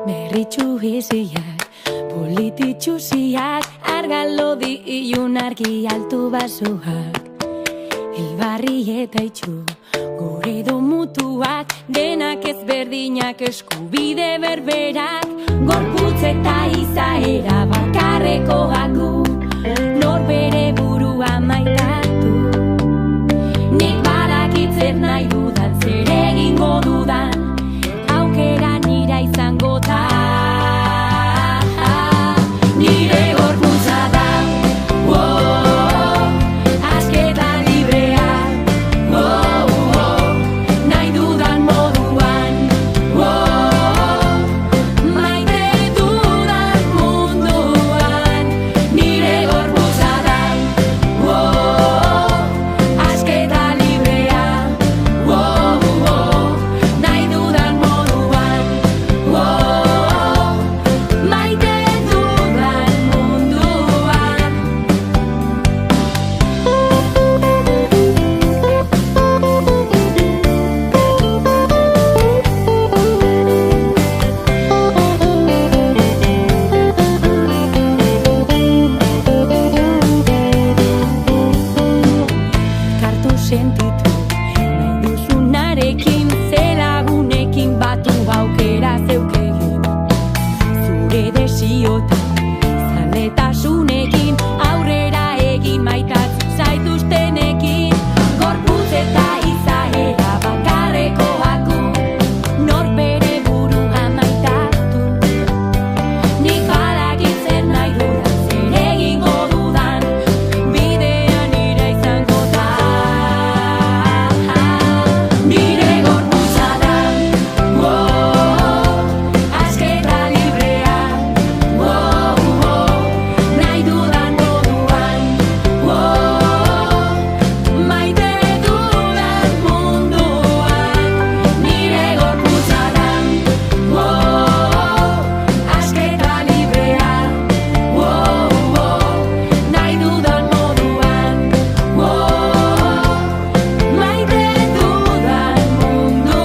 Berritxu biziak, polititxuziak, argalodi ilun argi altu basoak. Hilbarri eta itxu, gure edo mutuak, denak ezberdinak eskubide berberak. Gorputz eta izaera bakarrekoak gu, nor bere burua maitatu. Nik badakit zer nahi dudan, zer egingo dudan, aukera nira izango da. Nire gorputza da, asketa librea, nahi dudan moduan, maite dudan munduan. Nire gorputza da, asketa librea, nahi dudan moduan, maite dudan munduan. Kartu sentitu, nahi duzunarekin, zelagunekin batu aukera zeukegin. Zure desiotan, zaletasunekin, aurrera egin maitatzu zaituztenekin. Gorputz eta izaera bakarrekoak gu, nor bere burua maitatu. Nik badakit zer nahi dudan, zer egingo dudan, bidea nira izango da. Nire gorputza da, asketa librea, nahi dudan moduan, maite dudan munduan. Nire gorputza da, asketa librea, nahi dudan moduan, maite dudan munduan.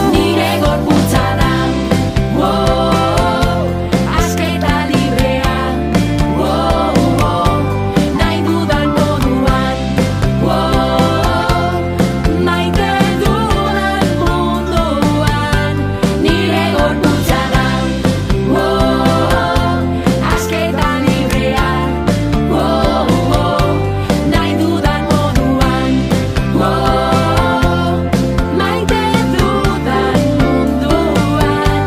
Nire gorputza da, asketa librea, nahi dudan moduan, maite dudan munduan. Nire gorputza da, asketa librea, nahi dudan moduan, maite dudan munduan.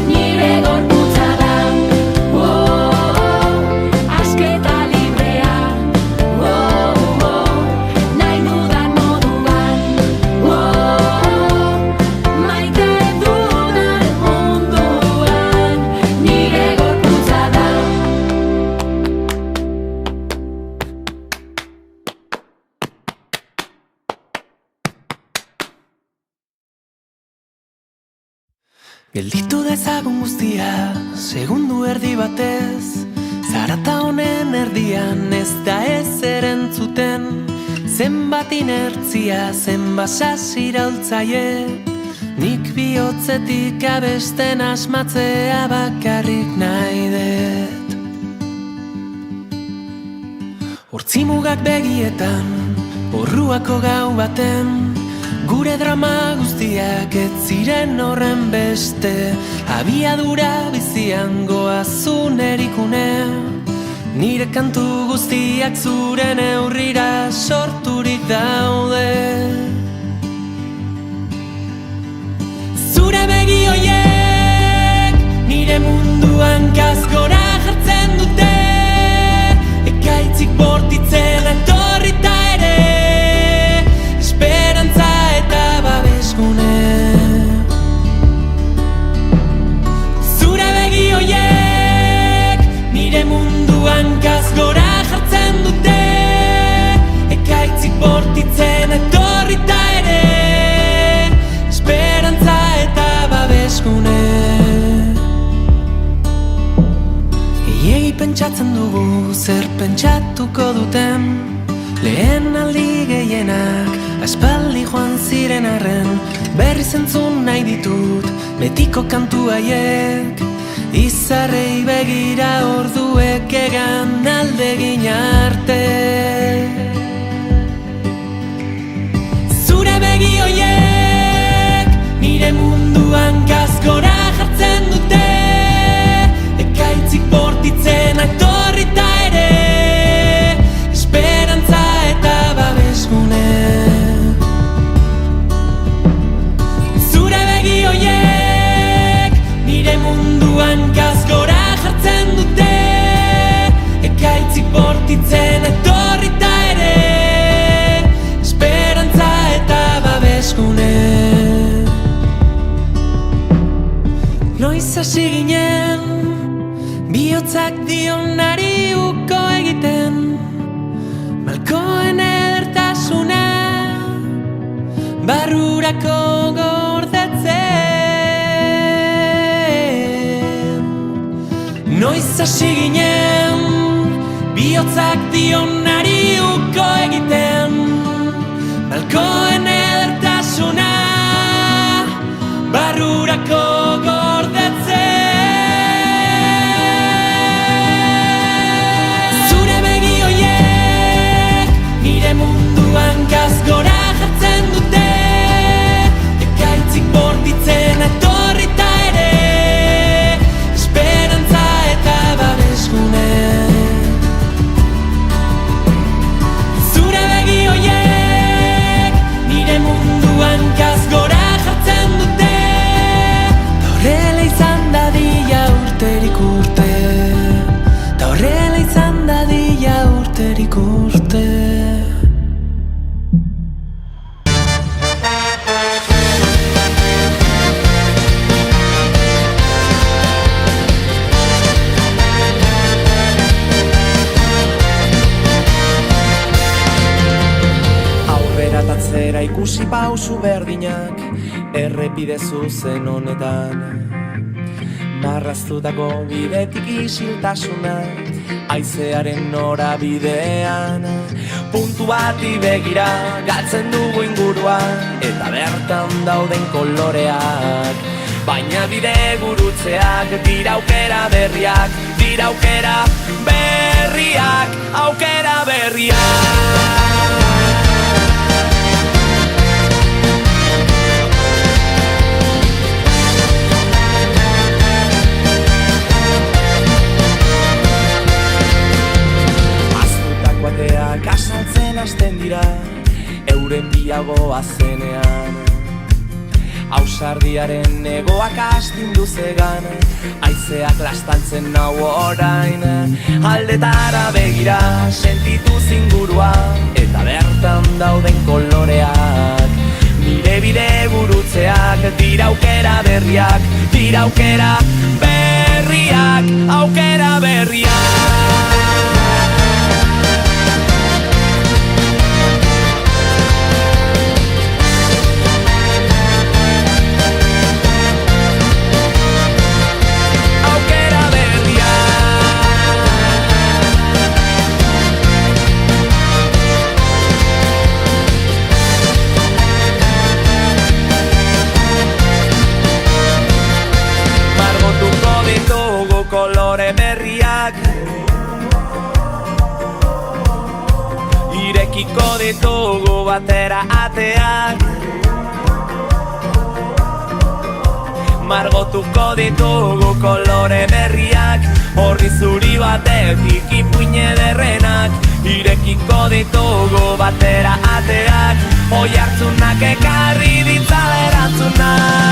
Nire gorputza da, asketa librea, nahi dudan moduan, maite dudan munduan. Nire gorputza da. Gelditu dezagun guztia, segundu erdi batez. Zarata honen erdian ez da ezer entzuten. Zenbat inertzia, zenbat sasi iraultzaile. Nik bihotzetik abesten asmatzea bakarrik nahi dut. Hortzimugak begietan, orruako gau baten. Gure drama guztiak ez ziren horren beste. Abiadura bizian goazun erikune. Nire kantu guztiak zure neurrira sorturik daude. Zure begi hoiek nire munduan gazgora jartzen dute. Ekaitzik bortitzen etorrita ere, esperantza eta babesgune. Zure begi hoiek nire munduan gazgora jartzen dute. Ekaitzik bortitzen etorrita Pentsatzen dugu zer pentsatuko duten, lehen aldi gehienak aspaldi joan ziren arren, berriz entzun nahi ditut betiko kantu haiek. Izarrei begira orduek egan aldegin arte. Zure begi hoiek nire munduan gazgora jartzen dute, ekaitzik bortitzen aitorrita ere, esperantza eta babesgune. Zure begi hoiek nire munduan gazgora jartzen dute, ekaitzik bortitzen aitorrita ere, esperantza eta babesgune. Noiz hasi ginen bihotzak dionari uko egiten, malkoen edertasuna barrurako gordetzen. Noiz hasi ginen bihotzak dionari uko egiten, malkoen edertasuna barrurako gordetzen. Zure begi hoiek nire munduan gazgora jartzen dute, ekaitzik bortitzen aitorrita ere, esperantza eta babesgune. Zure begi hoiek nire munduan gazgora jartzen dute, horrela izan dadila urterik urte, ta horrela izan dadila urterik urte. Aurrera tatzera ikusi pausu berdinak, errepide zuzen honetan. Marraztutako bidetik isiltasuna, haizearen norabidean. Puntu bati begira galtzen dugu ingurua, eta bertan dauden koloreak. Baina bide gurutzeak dira aukera berriak, dira aukera berriak, aukera berriak. Bateak asaltzen hasten dira, euren bilagoa zenean. Ausardiaren egoak astindu zegan, haizeak lastaltzen nau orain. Aldetara begira sentitu zingurua, eta bertan dauden koloreak. Nire bide gurutzeak dira aukera berriak, dira aukera berriak, aukera berriak. Kolore berriak irekiko ditugu batera ateak, margotuko ditugu kolore berriak, horri zuri batetik ipuin ederrenak, irekiko ditugu batera ateak, oi hartzunak ekarri ditzala erantzunak.